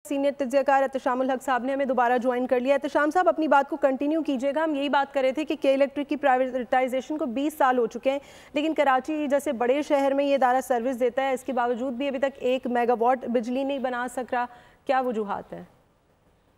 Senior तज्ज़ियाकार एहतशामुल हक साहब ने हमें दोबारा ज्वाइन कर लिया। एहतशाम साहब, अपनी बात को कंटिन्यू कीजिएगा। हम यही बात कर रहे थे कि के इलेक्ट्रिक की प्राइवेटाइजेशन को 20 साल हो चुके हैं, लेकिन कराची जैसे बड़े शहर में ये इदारा सर्विस देता है, इसके बावजूद भी अभी तक 1 मेगावाट बिजली नहीं बना सक रहा। क्या वजूहात है?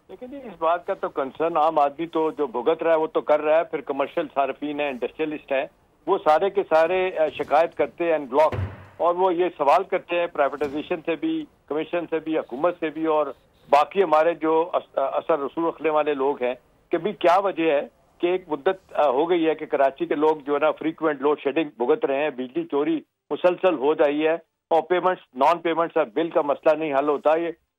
लेकिन इस बात का तो कंसर्न आम आदमी तो जो भुगत रहा है वो तो कर रहा है, फिर कमर्शियल सार्फिन है, इंडस्ट्रियलिस्ट है, वो सारे के सारे शिकायत करते हैं एंड ब्लॉक, और वो ये सवाल करते हैं प्राइवेटाइजेशन से भी, कमीशन से भी, हुकूमत से भी, और बाकी हमारे जो असर रसूल रखने वाले लोग हैं कि भी क्या वजह है कि एक मुद्दत हो गई है कि कराची के लोग जो है ना फ्रीक्वेंट लोड शेडिंग भुगत रहे हैं, बिजली चोरी मुसलसल हो रही है, और पेमेंट्स नॉन पेमेंट्स और बिल का मसला नहीं हल होता।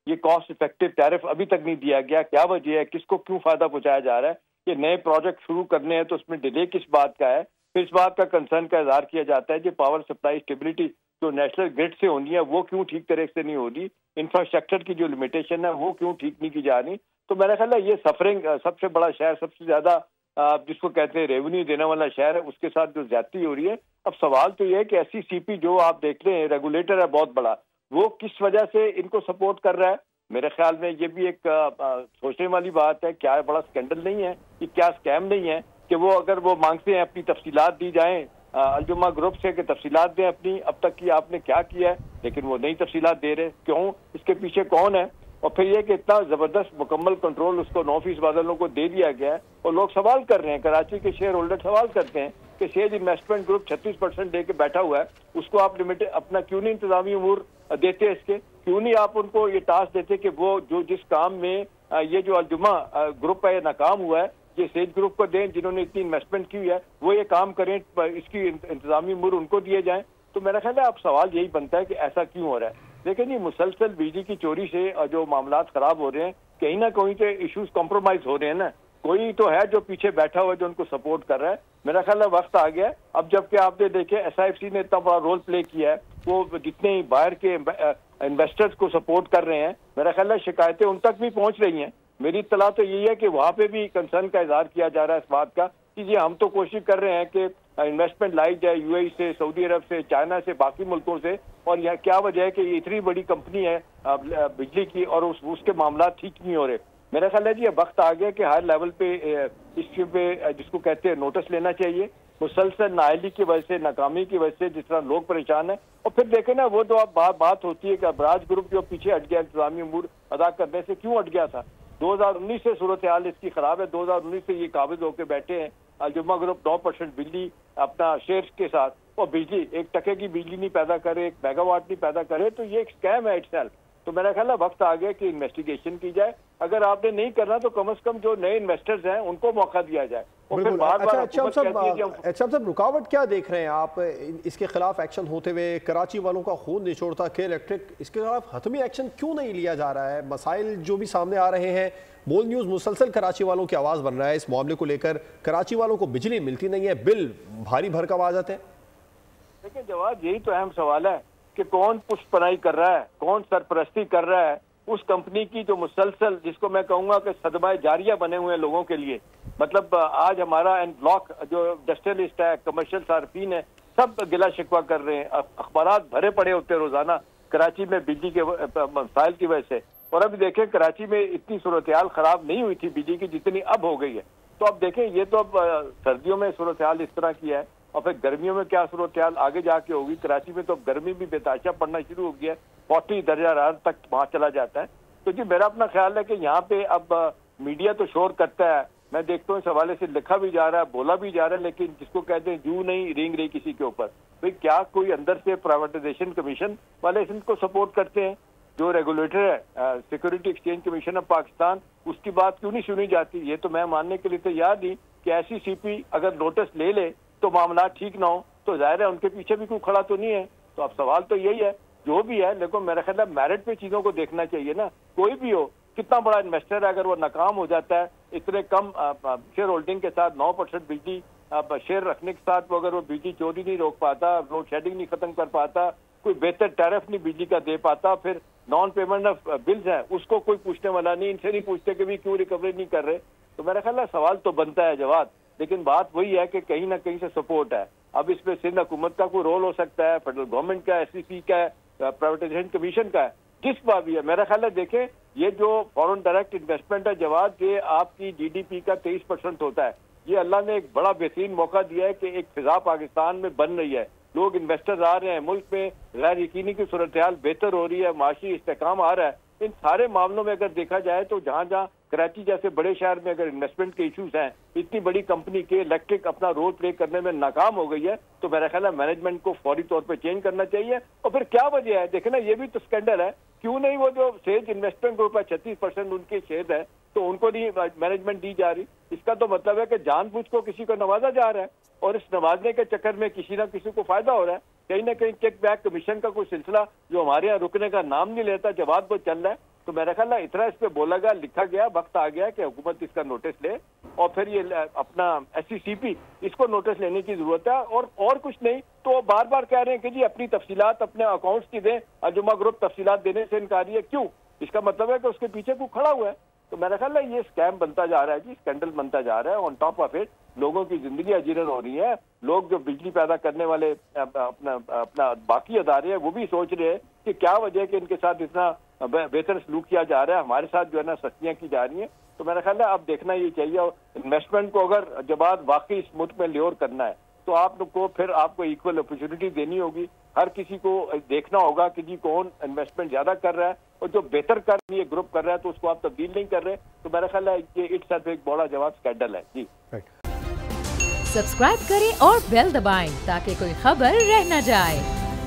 ये कॉस्ट इफेक्टिव टैरिफ अभी तक नहीं दिया गया। क्या वजह है, किसको क्यों फायदा पहुंचाया जा रहा है? ये नए प्रोजेक्ट शुरू करने हैं तो उसमें डिले किस बात का है? फिर इस बात का कंसर्न का इजहार किया जाता है कि पावर सप्लाई स्टेबिलिटी जो नेशनल ग्रिड से होनी है वो क्यों ठीक तरह से नहीं हो रही, इंफ्रास्ट्रक्चर की जो लिमिटेशन है वो क्यों ठीक नहीं की जा रही। तो मेरा ख्याल है ये सफरिंग सबसे बड़ा शहर, सबसे ज्यादा जिसको कहते हैं रेवेन्यू देने वाला शहर है, उसके साथ जो ज्यादती हो रही है। अब सवाल तो ये है कि SCCP जो आप देख रहे हैं, रेगुलेटर है बहुत बड़ा, वो किस वजह से इनको सपोर्ट कर रहा है? मेरे ख्याल में ये भी एक सोचने वाली बात है। क्या बड़ा स्कैंडल नहीं है, कि क्या स्कैम नहीं है कि वो अगर वो मांगते हैं अपनी तफसीलात दी जाएं अलजुमा ग्रुप से कि तफसीलात दें अपनी, अब तक की आपने क्या किया है, लेकिन वो नई तफसीलात दे रहे। क्यों? इसके पीछे कौन है? और फिर ये कि इतना जबरदस्त मुकम्मल कंट्रोल उसको 9% वालों को दे दिया गया है, और लोग सवाल कर रहे हैं, कराची के शेयर होल्डर सवाल करते हैं कि शेयर इन्वेस्टमेंट ग्रुप 36% दे के बैठा हुआ है, उसको आप लिमिटेड अपना क्यों नहीं इंतजामी उमूर देते? इसके क्यों नहीं आप उनको ये टास्क देते कि वो जो जिस काम में ये जो अलजुमा ग्रुप है नाकाम हुआ है, ये सेज ग्रुप को दें जिन्होंने इतनी इन्वेस्टमेंट की है, वो ये काम करें, इसकी इंतजामी उमूर उनको दिए जाएं। तो मेरा ख्याल है अब सवाल यही बनता है कि ऐसा क्यों हो रहा है। लेकिन ये मुसलसल बिजली की चोरी से जो मामलात खराब हो रहे हैं, कहीं ना कहीं तो इश्यूज कॉम्प्रोमाइज हो रहे हैं ना। कोई तो है जो पीछे बैठा हुआ है जो उनको सपोर्ट कर रहा है। मेरा ख्याल है वक्त आ गया है अब, जबकि आपने देखे SIFC ने इतना बड़ा रोल प्ले किया है, वो जितने बाहर के इन्वेस्टर्स को सपोर्ट कर रहे हैं, मेरा ख्याल है शिकायतें उन तक भी पहुंच रही हैं। मेरी इत्तला तो यही है कि वहां पे भी कंसर्न का इजहार किया जा रहा है इस बात का कि जी हम तो कोशिश कर रहे हैं कि इन्वेस्टमेंट लाई जाए UAE से, सऊदी अरब से, चाइना से, बाकी मुल्कों से, और यह क्या वजह है कि ये इतनी बड़ी कंपनी है बिजली की और उसके मामला ठीक नहीं हो रहे। मेरा ख्याल है जी वक्त आ गया कि हर लेवल पे इस पे जिसको कहते हैं नोटिस लेना चाहिए। मुसलसल नाअहली की वजह से, नाकामी की वजह से जिस तरह लोग परेशान हैं, और फिर देखें ना वो तो अब बात होती है कि अबराज ग्रुप जो पीछे हट गया इंतजामी उमूर अदा करने से, क्यों हट गया था? 2019 से सूरत हाल इसकी खराब है। 2019 से ये काबिज होकर बैठे हैं अलजुमा ग्रुप 9% बिजली अपना शेयर के साथ, और बिजली 1 टके की बिजली नहीं पैदा करे, 1 मेगावाट नहीं पैदा करे, तो ये एक स्कैम है इटसेल्फ। तो मेरा ख्याल है वक्त आ गया कि इन्वेस्टिगेशन की जाए। अगर आपने नहीं करना तो कम से कम जो नए इन्वेस्टर्स हैं उनको मौका दिया जाए। और फिर अच्छा साहब, रुकावट क्या देख रहे हैं आप इसके खिलाफ एक्शन होते हुए? कराची वालों का खून निचोड़ता के इलेक्ट्रिक, इसके खिलाफ हतमी एक्शन क्यों नहीं लिया जा रहा है? मसाइल जो भी सामने आ रहे हैं, बोल न्यूज़ मुसलसल कराची वालों की आवाज़ बन रहा है इस मामले को लेकर। कराची वालों को बिजली मिलती नहीं है, बिल भारी भरकम आ जाते हैं। देखिए जवाब यही तो अहम सवाल है कि कौन पुष्पनाई कर रहा है, कौन सरपरस्ती कर रहा है उस कंपनी की जो मुसलसल, जिसको मैं कहूंगा कि सदमाए जारिया बने हुए हैं लोगों के लिए। मतलब आज हमारा एंड ब्लॉक जो इंडस्ट्रियलिस्ट है, कमर्शियल सार्फिन है, सब गिला शिकवा कर रहे हैं। अखबारात भरे पड़े होते हैं रोजाना कराची में बिजली के मसाइल की वजह से। और अभी देखें कराची में इतनी सूरत हाल खराब नहीं हुई थी बिजली की जितनी अब हो गई है। तो अब देखें ये तो अब सर्दियों में सूरत हाल इस तरह की है, और फिर गर्मियों में क्या सूरत हाल आगे जाके होगी। कराची में तो गर्मी भी बेताशा पड़ना शुरू हो गया है, 40 दर्जा हरारत तक वहां चला जाता है। तो जी मेरा अपना ख्याल है कि यहाँ पे अब मीडिया तो शोर करता है, मैं देखता हूँ इस हवाले से लिखा भी जा रहा है, बोला भी जा रहा है, लेकिन जिसको कहते हैं जू नहीं रेंग रही किसी के ऊपर। भाई क्या कोई अंदर से प्राइवेटाइजेशन कमीशन वाले इनको सपोर्ट करते हैं? जो रेगुलेटर है security exchange commission of Pakistan, उसकी बात क्यों नहीं सुनी जाती? ये तो मैं मानने के लिए तैयार नहीं कि SCCP अगर नोटिस ले ले तो मामला ठीक ना हो, तो जाहिर है उनके पीछे भी कोई खड़ा तो नहीं है। तो अब सवाल तो यही है जो भी है, लेकिन मेरा ख्याल है मेरिट पे चीजों को देखना चाहिए ना। कोई भी हो, कितना बड़ा इन्वेस्टर है, अगर वो नाकाम हो जाता है इतने कम शेयर होल्डिंग के साथ, 9% बिजली शेयर रखने के साथ, वो अगर वो बिजली चोरी नहीं रोक पाता, लोड शेडिंग नहीं खत्म कर पाता, कोई बेहतर टैरिफ नहीं बिजली का दे पाता, फिर नॉन पेमेंट ऑफ बिल्स है उसको कोई पूछने वाला नहीं, इनसे नहीं पूछते कि भी क्यों रिकवरी नहीं कर रहे। तो मेरा ख्याल है सवाल तो बनता है जवाब, लेकिन बात वही है कि कहीं ना कहीं से सपोर्ट है। अब इसमें सिंध हुकूमत का कोई रोल हो सकता है, फेडरल गवर्नमेंट का, SCC का, प्राइवेटाइजेशन कमीशन का है, जिस बात भी है। मेरा ख्याल है देखें ये जो फॉरेन डायरेक्ट इन्वेस्टमेंट है जवाब, ये आपकी GDP का 23% होता है। ये अल्लाह ने एक बड़ा बेहतरीन मौका दिया है कि एक फिजा पाकिस्तान में बन रही है, लोग इन्वेस्टर्स आ रहे हैं, मुल्क में गैर यकीनी की सूरत हाल बेहतर हो रही है, माशी इस्तेकाम आ रहा है। इन सारे मामलों में अगर देखा जाए तो जहाँ जहाँ कराची जैसे बड़े शहर में अगर इन्वेस्टमेंट के इश्यूज हैं, इतनी बड़ी कंपनी के इलेक्ट्रिक अपना रोल प्ले करने में नाकाम हो गई है, तो मेरा ख्याल है मैनेजमेंट को फौरी तौर पे चेंज करना चाहिए। और फिर क्या वजह है, देखे ना, ये भी तो स्कैंडल है, क्यों नहीं वो जो सेज इन्वेस्टमेंट ग्रुप है 36% उनके शेयर है, तो उनको नहीं मैनेजमेंट दी जा रही। इसका तो मतलब है कि जानबूझ को किसी को नवाजा जा रहा है और इस नवाजने के चक्कर में किसी ना किसी को फायदा हो रहा है। कहीं ना कहीं चेक बैक कमीशन का कोई सिलसिला जो हमारे यहाँ रुकने का नाम नहीं लेता, जवाब वो चल रहा है। तो मेरा ख्याल है इतना इस पे बोला गया, लिखा गया, वक्त आ गया कि हुकूमत इसका नोटिस ले और फिर ये अपना SCCP इसको नोटिस लेने की जरूरत है। और कुछ नहीं तो बार बार कह रहे हैं कि जी अपनी तफसीलात अपने अकाउंट्स की दें, अर्जुमा ग्रुप तफसीलात देने से इनकारी है, क्यों? इसका मतलब है कि उसके पीछे कोई खड़ा हुआ है। तो मेरा ख्याल है ये स्कैम बनता जा रहा है जी, स्कैंडल बनता जा रहा है। ऑन टॉप ऑफ इट लोगों की जिंदगी अजीरन हो रही है, लोग जो बिजली पैदा करने वाले अपना बाकी अदारे हैं वो भी सोच रहे हैं कि क्या वजह है कि इनके साथ इतना बेहतर सलूक किया जा रहा है, हमारे साथ जो है ना सस्तियां की जा रही हैं। तो मेरा ख्याल है अब देखना ये चाहिए, और इन्वेस्टमेंट को अगर जब वाकई इस मुल्क में ल्योर करना है तो आपको फिर आपको इक्वल अपॉर्चुनिटी देनी होगी, हर किसी को देखना होगा कि जी कौन इन्वेस्टमेंट ज्यादा कर रहा है और जो बेहतर कर रही है ग्रुप कर रहा है तो उसको आप तब्दील नहीं कर रहे। तो मेरा ख्याल है ये इट्स एक बड़ा जवाब स्कैंडल है जी। सब्सक्राइब करें और बेल दबाएं ताकि कोई खबर रह न जाए।